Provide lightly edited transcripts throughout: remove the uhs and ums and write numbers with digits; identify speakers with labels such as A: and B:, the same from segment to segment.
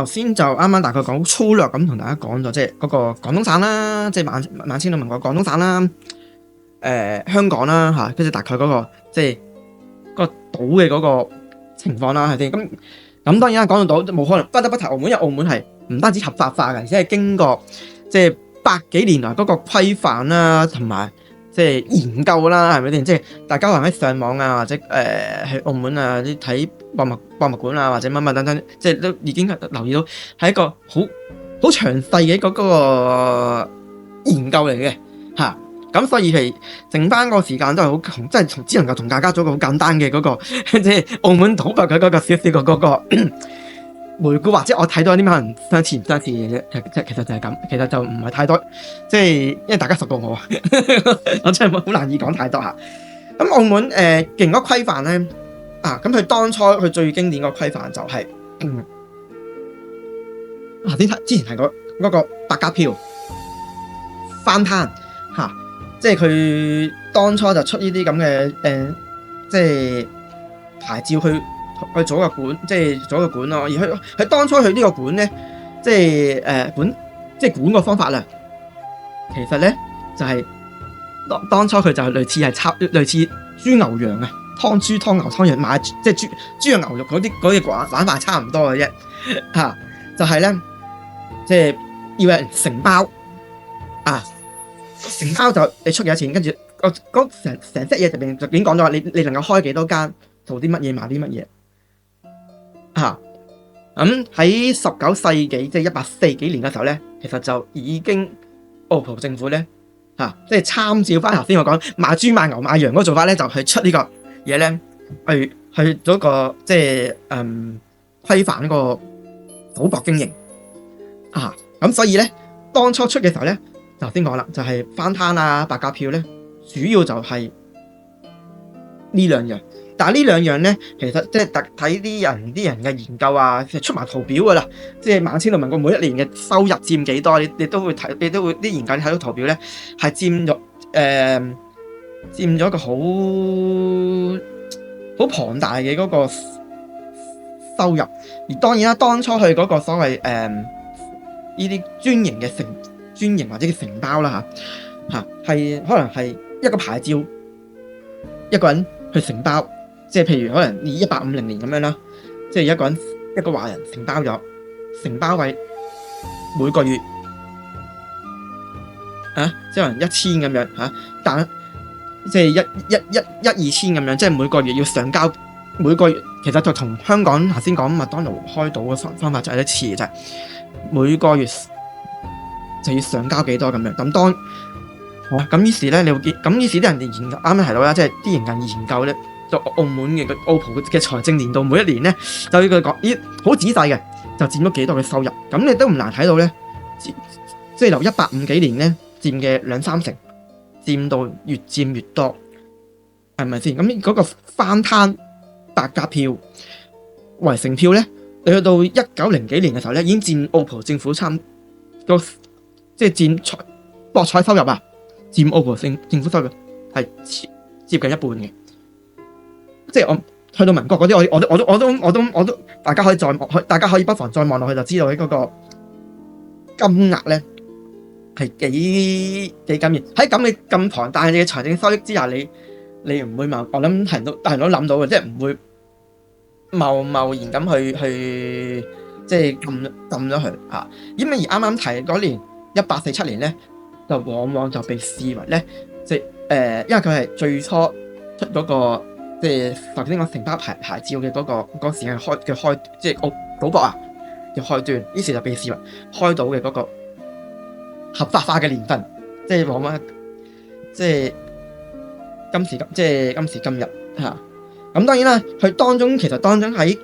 A: 頭先就啱啱大概講粗略咁同大家講咗，即係嗰個廣東省啦，即係萬千島民國廣東省啦，香港啦嚇，跟住大概嗰個即係個島嘅嗰個情況啦，係先咁當然啦，講到島冇可能不得不提澳門，因為澳門係唔單止合法化嘅，而且係經過即係百幾年來嗰個規範啦，同埋即係研究啦，係咪先？即係大家可能喺上網啊，或者去澳門啊啲睇博物館啊，或者乜乜等等，即係都已經留意到係一個好詳細嘅嗰個研究嚟嘅嚇。咁所以係剩翻個時間都係好窮，即係只能夠同大家做一個好簡單嘅嗰個即係澳門島嘅嗰個少少嘅嗰個回顧，或者我睇到有啲乜可能相似唔相似嘅啫。其實就係咁，其實就唔係太多，即係因為大家熟過我，我真係好難以講太多嚇。咁澳門既然嗰規範咧咁佢當初佢最經典個規範就係之前提過嗰個白鴿票翻攤嚇。即係佢當初就出呢啲咁嘅即係牌照去做個館，即係做個館咯。而佢當初佢呢個館咧，即係館個方法啦。其實咧就係當初佢就類似豬牛羊啊，湯豬湯牛湯羊買即係豬羊牛肉嗰啲玩法差唔多嘅啫嚇。就係咧即係要有人承包啊。承包就你出幾多錢，跟住成 set 嘢入邊就已經講咗話，你能夠開幾多間，做啲乜嘢，賣啲乜嘢嚇。咁喺19世紀，即係140幾年嘅時候咧，其實就已經澳葡政府咧即係參照翻頭先我講賣豬賣牛賣羊嗰個做法咧，就去出呢個嘢咧，去做一個即係規範個賭博經營咁所以咧，當初出嘅時候咧。頭先講啦，就係翻攤啊、白鴿票咧，主要就係呢兩樣。但係呢兩樣咧，其實即係睇啲人嘅研究啊，其實出埋圖表噶啦。即係萬千島民國每一年嘅收入佔幾多，你都會睇，你都會啲研究睇到圖表咧，係佔咗一個好龐大嘅嗰個收入。而當然啦，當初佢嗰個所謂呢啲專營或者叫承包啦係可能係一個牌照一個人去承包，即係譬如可能以1850年咁樣啦，即係一個華人承包為每個月即係可能1000咁樣但即係2000咁樣，即係每個月要上交，每個月其實就同香港頭先講麥當勞開賭嘅方法就係一似嘅啫，每個月就要上交幾多咁樣。咁於是咧，你會見咁於是啲人哋研究啱啱提到啦，即係啲人研究咧，就澳門嘅澳葡嘅財政年度每一年咧，就要佢講好仔細嘅，就佔咗幾多嘅收入。咁你都唔難睇到咧，即係由150幾年咧佔嘅2-3成，佔到越佔越多，係咪先？咁嗰個翻攤白鴿票、圍城票咧，你去到1900幾年嘅時候咧，已經佔澳葡政府即係佔博彩收入佔澳葡政府收入係接近一半嘅。即係我去到民國嗰啲，我都大家可以不妨再望落去就知道喺嗰個金額咧係幾緊要。喺咁龐大嘅財政收益之下，你唔會我諗大人都諗到嘅，即係唔會貿然咁去即係撳咗佢因為而啱啱提嗰年1847年咧，就往往就被視為咧，即係因為佢係最初出嗰個即係頭先講承包牌照嘅嗰時間開即係賭博嘅開端，於是就被視為開賭嘅嗰個合法化嘅年份，即係往往即係今時今日咁當然啦，佢當中喺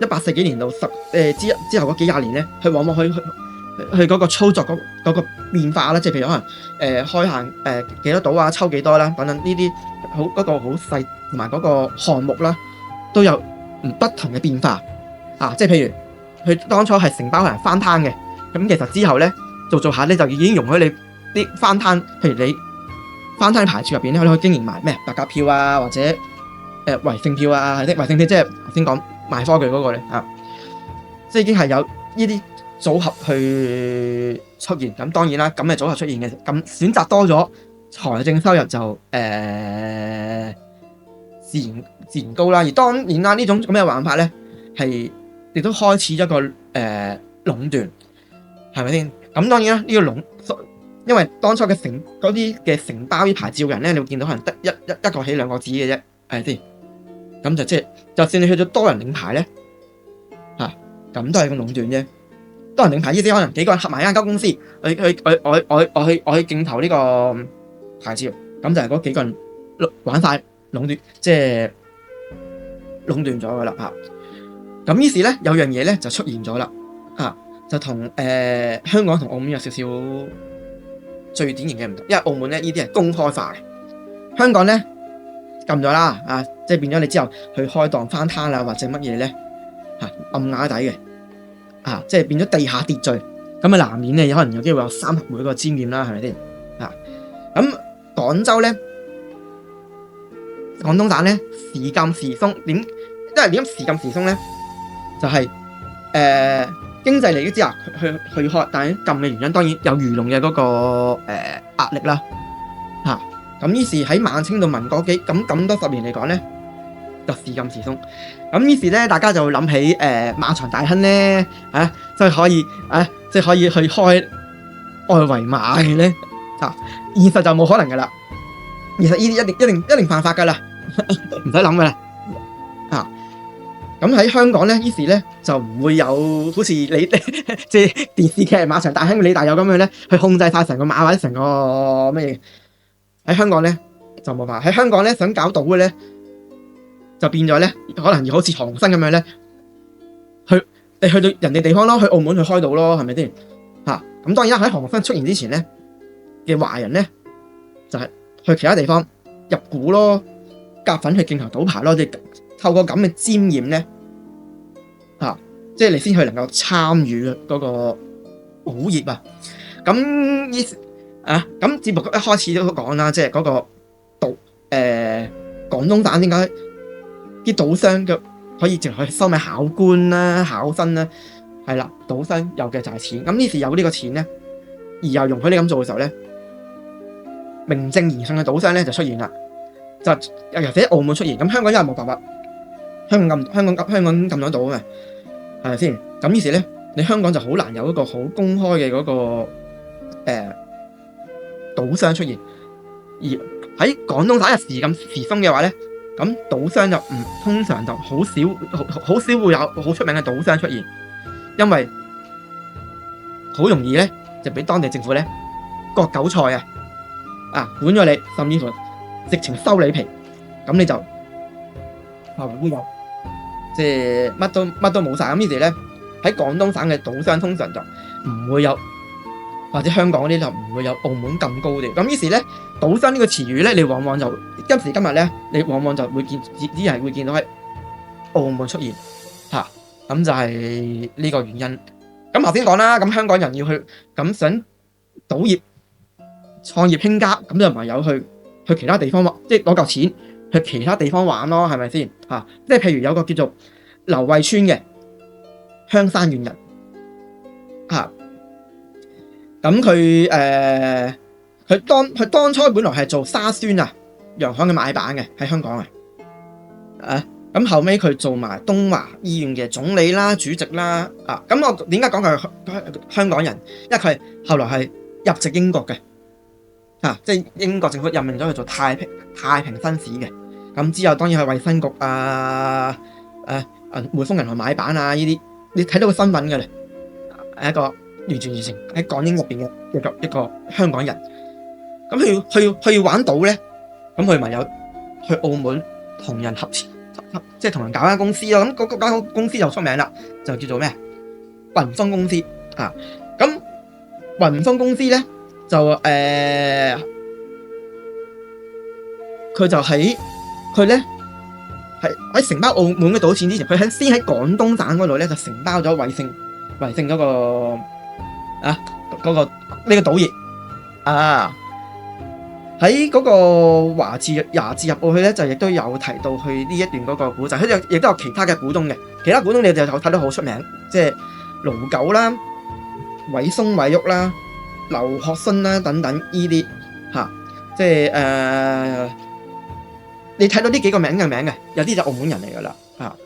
A: 140幾年到之後嗰幾廿年咧，佢往往去嗰個操作嗰個變化啦，即係譬如可能開限幾多賭抽幾多啦，等等呢啲嗰個好細同埋嗰個項目啦，都有不同嘅變化即係譬如佢當初係承包人翻攤嘅，咁其實之後咧做下咧就已經容許你啲翻攤，譬如你翻攤牌照入邊咧，你可以經營埋咩白鴿票或者圍城票圍城票即係頭先講賣科技嗰個咧即係已經係有呢啲組合去出現。咁當然啦，咁嘅組合出現嘅，咁選擇多咗，財政收入就自然高啦。而當然啦，呢種咁嘅玩法咧，係亦都開始一個壟斷，係咪先？咁當然啦，呢個因為當初嘅嗰啲嘅承包啲牌照人咧，你會見到可能得一個起兩個止嘅啫，係咪先？咁就算你去咗多人領牌咧，咁都係個壟斷啫。多人領牌意思可能幾個人合埋一間公司，我去競投呢個牌照，咁就係嗰幾個人玩晒壟斷，即係壟斷咗噶啦嚇。咁於是咧有樣嘢咧就出現咗啦，就同香港同澳門有少少最典型嘅唔同，因為澳門咧呢啲係公開化嘅，香港咧禁咗啦，即係變咗你之後去開檔翻攤啦或者乜嘢咧暗啞底嘅，即係變咗地下秩序，咁難免咧可能有機會有三合會嗰個沾染啦，係咪先？咁廣州咧，廣東省咧時禁時鬆，因為點時禁時鬆咧？就係經濟利益之下去開，但係禁嘅原因當然有輿論嘅嗰個壓力啦，咁於是喺晚清到民國咁多十年嚟講咧，就時禁時鬆。咁於是咧，大家就諗起馬場大亨咧，即係可以去開外圍馬嘅咧，現實就冇可能噶啦。現實呢啲一定犯法噶啦，唔使諗噶啦。咁喺香港咧，於是咧就唔會有好似你即係電視劇馬場大亨李大有咁樣咧，去控制晒成個馬或者成個乜嘢。喺香港咧就冇法。喺香港咧想搞賭嘅咧，就變咗咧，可能要好似航生咁樣咧，你去到人哋地方咯，去澳門去開賭咯，係咪先？咁當然喺航生出現之前咧嘅華人咧，就係去其他地方入股咯，夾份去競投賭牌咯，即係透過咁嘅沾染咧，即係你先去能夠參與嗰個賭業啊。咁咁節目一開始都講啦，即係嗰個廣東省點解啲賭商嘅可以淨係收買考官啦、考生啦，係啦，賭商有嘅就係錢。咁於是有呢個錢咧，而又容許你咁做嘅時候咧，名正言順嘅賭商咧就出現啦，就尤其喺澳門出現。咁香港因為冇辦法，香港禁咗賭啊嘛，係咪先？咁於是咧，你香港就好難有一個好公開嘅嗰個賭商出現。而喺廣東省嘅時禁時鬆嘅話咧，咁賭商就通常就好少會有好出名嘅賭商出現，因為好容易咧就俾當地政府咧割韭菜管咗你，甚至乎直情收你皮，咁你就會有即係乜都冇晒。咁於是咧喺廣東省嘅賭商通常就唔會有，或者香港嗰啲就唔會有澳門咁高啲。咁於是咧賭商呢個詞語咧，你往往就今時今日咧，你往往就會只係會見到喺澳門出現咁就係呢個原因。咁頭先講啦，咁香港人要去咁想賭業創業興家，咁就唯有去其他地方玩，即係攞嚿錢去其他地方玩咯，係咪先？即係譬如有個叫做劉惠村嘅香山縣人咁佢當初本來係做沙宣洋行嘅買辦嘅喺香港咁後尾佢做埋東華醫院嘅總理啦、主席啦咁我點解講佢係香港人？因為佢後來係入籍英國嘅即係英國政府任命咗佢做太平紳士嘅。咁之後當然係衛生局匯豐銀行買辦呢啲，你睇到個新聞嘅咧，係一個完全喺港英入邊嘅一個香港人。咁佢要玩賭咧，咁佢咪有去澳門同人合資，即係同人搞間公司咯。咁嗰間公司就出名啦，就叫做咩？雲峰公司咁雲峰公司咧就佢就佢咧喺承包澳門嘅賭錢之前，佢先喺廣東省嗰度咧就承包咗維盛嗰個呢個賭業喺嗰個華字日報去咧就亦都有提到去呢一段嗰個古仔，佢亦都有其他嘅股東嘅，其他股東你就睇到好出名，即係盧九啦、韋松、韋玉啦、劉學勳啦等等呢啲嚇，即係你睇到呢幾個名嘅，有啲就澳門人嚟噶啦嚇，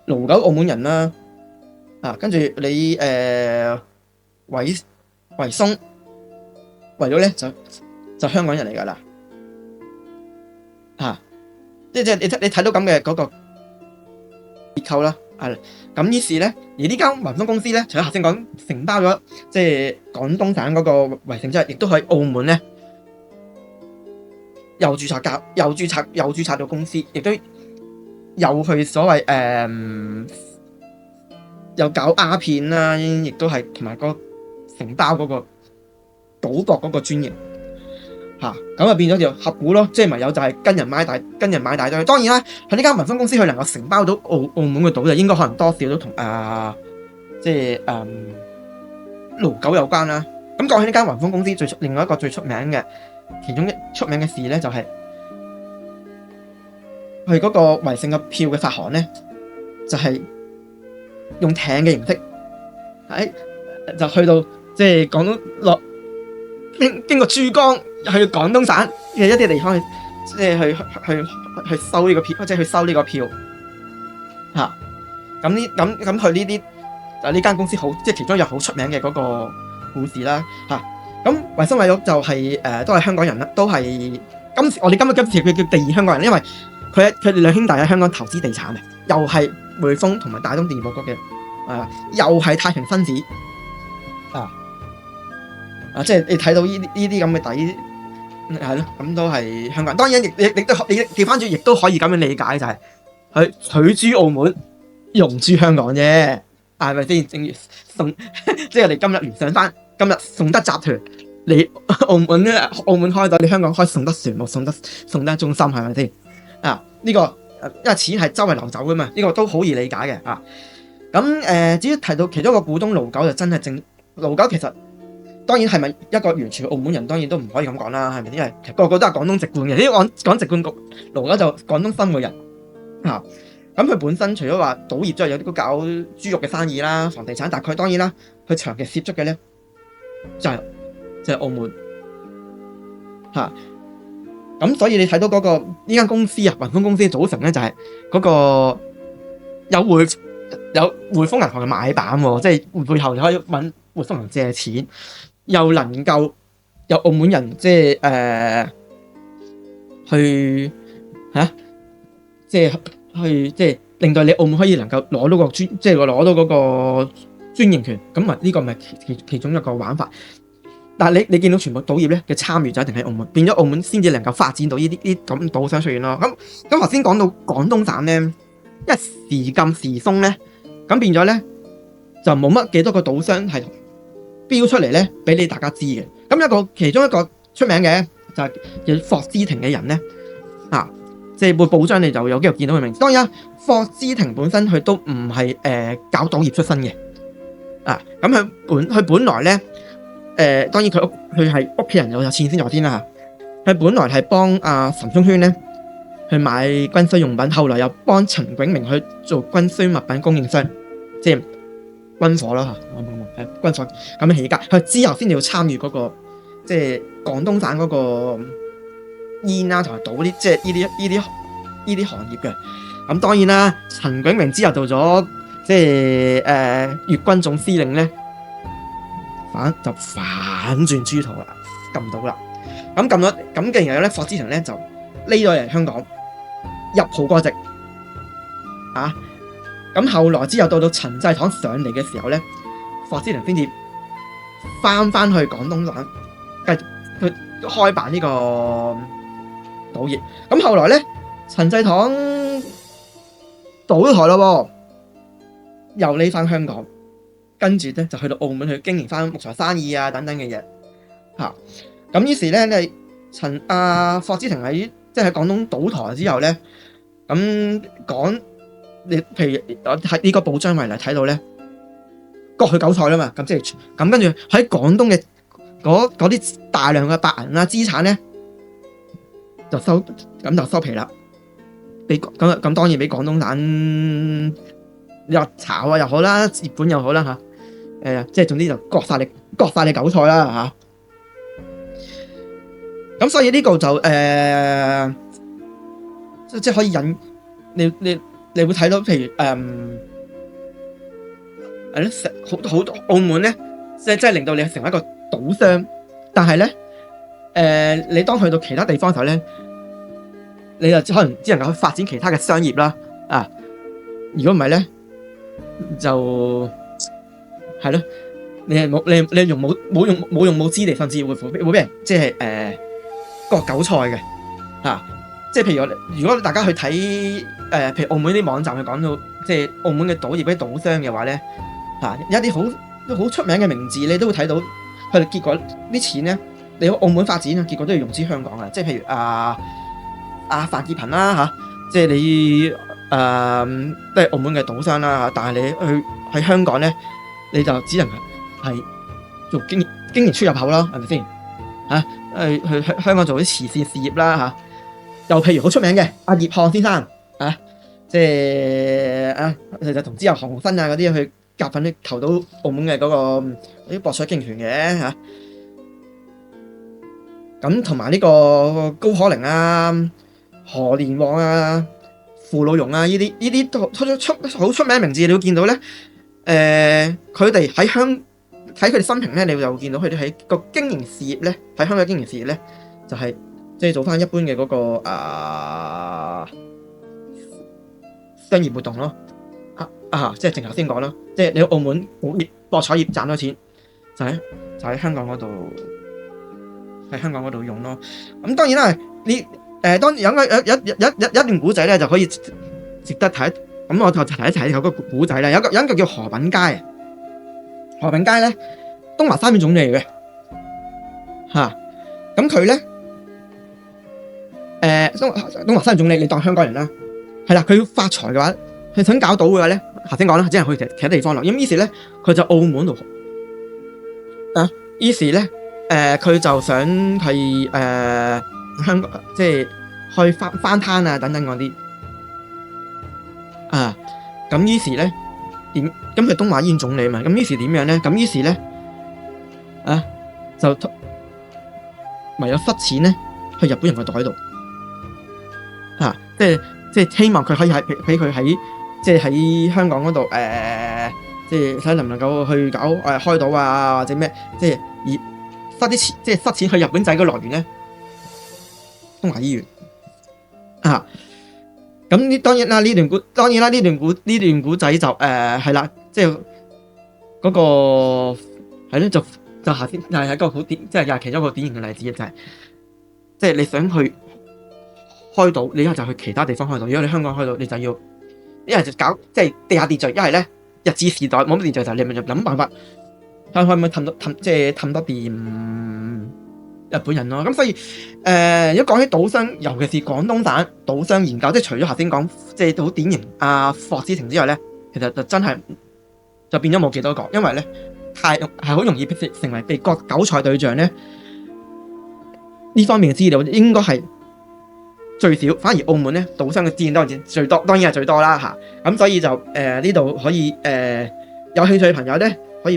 A: 盧九澳門人啦跟住你韋松、韋玉咧就香港人嚟噶啦即係你睇到咁嘅嗰個結構啦，咁於是咧，而呢間雲峰公司咧，除咗頭先講承包咗即係廣東省嗰個圍城之外，亦都喺澳門咧又註冊咗公司，亦都有去所謂又搞鴉片啦，亦都係同埋個承包嗰個賭博嗰個專營咁啊變咗條合股咯，即係咪有就係跟人買大堆。當然啦，佢呢間雲峰公司佢能夠承包到澳門嘅賭就應該可能多少都同即係盧九有關啦。咁講起呢間雲峰公司另外一個最出名嘅其中出名嘅事咧，就係佢嗰個圍城嘅票嘅發行咧，就係用艇嘅形式，就去到即係廣東落經過珠江去廣東省嘅一啲地方去，即係去收呢個票，即係去收呢個票咁佢呢啲呢間公司好，即係其中有好出名嘅嗰個故事啦咁韋森韋玉就係都係香港人啦，都係我哋今次佢叫第二香港人，因為佢哋兩兄弟喺香港投資地產嘅，又係匯豐同埋大東電報局嘅又係太平紳士即係你睇到呢啲咁嘅底係咯，咁都係香港人。當然你調翻轉，亦都可以咁樣理解，就係佢取諸澳門，用諸香港啫，係咪先？正如即係我哋今日聯想翻，今日崇德集團你澳門開到，你香港開崇德船務、崇德中心，係咪先？呢個因為錢係周圍流走噶嘛，呢個都好易理解嘅咁至於提到其中一個股東盧九就真係盧九其實。當然係咪一個完全澳門人，當然都唔可以咁講啦，係咪？因為個個都係廣東籍貫嘅。呢講籍貫局，盧九就廣東新會人咁佢本身除咗話賭業之外，有啲都搞豬肉嘅生意啦、房地產。但係佢當然啦，佢長期涉足嘅咧就係澳門咁所以你睇到嗰個呢間公司雲峰公司嘅組成咧，就係嗰個有匯豐銀行嘅買辦喎，即係背後就可以揾匯豐銀行借錢。又能夠有澳門人即係即係令到你澳門可以能夠攞到嗰個專營權，咁呢個咪其中一個玩法。但係你見到全部賭業咧嘅參與就一定喺澳門，變咗澳門先至能夠發展到呢啲咁賭商出現咯。咁頭先講到廣東省咧，因為時禁時鬆咧，咁變咗咧就冇乜幾多個賭商係標出嚟咧，俾你大家知嘅。咁其中一個出名嘅就係叫霍思婷嘅人咧，即係會報章你就有機會見到佢名字。當然霍思婷本身佢都唔係搞賭業出身嘅，咁佢本來咧當然佢係屋企人有錢先有先啦嚇。佢本來係幫岑聰軒咧去買軍需用品，後來又幫陳炯明去做軍需物品供應商，即係軍火啦嚇，軍火咁樣起家。佢之後先至要參與嗰個即係廣東省嗰個煙啦同埋賭啲即係呢啲行業嘅。咁當然啦，陳炯明之後做咗即係粵軍總司令咧，反轉豬肚啦，撳到啦。咁撳咗咁嘅，然後咧霍思婷咧就匿咗嚟香港入葡國籍咁後來之後到陳濟棠上嚟嘅時候咧，霍思婷先至翻去廣東省繼續去開辦呢個賭業。咁後來咧，陳濟棠倒咗台咯，又匿翻香港，跟住咧就去到澳門去經營翻木材生意等等嘅嘢咁於是咧，霍思婷喺廣東倒台之後咧，咁講你譬如我睇呢個報章為例睇到咧，割去韭菜啦嘛，咁即係咁跟住喺廣東嘅嗰啲大量嘅白銀啦資產咧，就收皮啦。咁當然俾廣東省又炒又好啦，接管又好啦即係總之就割晒你韭菜啦嚇。咁所以呢個就即係可以引你會睇到，譬如係咯，好多澳門咧，即係令到你成為一個賭商，但係咧你當去到其他地方嘅時候咧，你就可能只能夠去發展其他嘅商業啦啊！如果唔係咧，就係咯，你用冇用武之地，甚至會俾人即係割韭菜嘅啊！即係譬如如果大家去睇譬如澳門啲網站去講到即係澳門嘅賭業啲賭商嘅話咧嚇，有一啲好出名嘅名字，你都會睇到佢哋結果啲錢咧，你去澳門發展啊，結果都要融資香港嘅，即係譬如范潔平啦嚇，即係你都係澳門嘅賭商啦嚇，但係你去喺香港咧，你就只能係做經營出入口啦，係咪先嚇？去香港做啲慈善事業啦嚇。又譬如好出名嘅阿葉漢先生啊，即係其實同之後韓生啊嗰啲去夾份啲求到澳門嘅嗰個啲博彩經營權嘅嚇。咁同埋呢個高可寧啊、何連旺啊、傅老榕啊呢啲都好出名嘅名字，你會見到咧。佢哋喺睇佢哋生平咧，你就會見到佢哋喺個經營事業咧，喺香港經營事業咧，就係即係做翻一般嘅嗰個商業活動咯。即係正頭先講咯，即係你澳門博彩業賺到錢，就喺香港嗰度。喺香港嗰度用咯，咁當然啦，當然有一段古仔咧就可以值得睇，咁我就提一提有個古仔咧，有一個叫何品佳，何品佳咧東華三院總理嚟嘅嚇，咁佢咧東華三院總理，你當香港人啦，係啦，佢要發財嘅話，佢想搞到嘅話咧，頭先講啦，只係去其他地方咯，咁於是咧佢就澳門度於是咧。佢就想係香港，即係去翻攤啊等等嗰啲咁於是咧咁佢東華醫院總理嘛，咁於是點樣咧？咁於是咧就唯有塞錢咧去日本人嘅袋度即係希望佢可以俾佢喺即係喺香港嗰度即係睇能唔能夠去搞開賭啊或者咩，即係塞啲錢，即係塞錢去日本仔嘅來源咧，東華醫院咁當然啦，呢段古仔就係啦，即係嗰個係咧，就下先係一個好典，即係又係其中一個典型嘅例子，就係即係你想去開賭，你一係就去其他地方開賭。如果你香港開賭，你就要一係就搞即係地下秩序，一係咧日治時代冇乜秩序，就你咪就諗辦法。睇可唔可以氹得掂日本人咯？咁所以如果講起賭商，尤其是廣東省賭商研究，即係除咗頭先講即係好典型霍思成之外咧，其實就真係就變咗冇幾多個，因為咧係好容易成為被割韭菜對象咧。呢方面嘅資料應該係最少，反而澳門咧賭商嘅資料最多，當然係最多啦嚇。咁所以就呢度可以有興趣嘅朋友咧可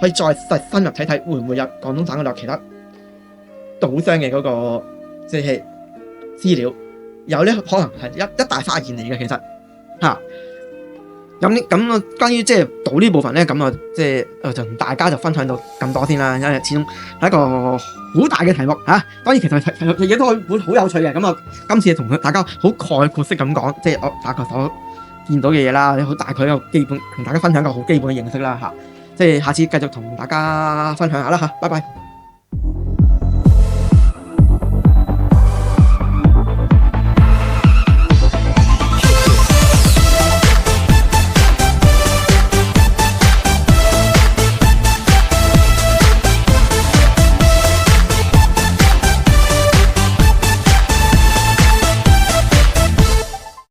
A: 以再深入睇睇，會唔會有廣東省嗰度其他賭商嘅嗰個即係資料？有咧，可能係一大發現嚟嘅，其實嚇。咁關於即係賭呢部分咧，咁即係就同大家就分享到咁多先啦。因為始終係一個好大嘅題目嚇。當然其實亦都會好有趣嘅。咁今次同大家好概括式咁講，即係我大概所見到嘅嘢啦，好大概一個基本同大家分享一個好基本嘅認識啦嚇。即係下次繼續同大家分享下啦嚇，拜拜。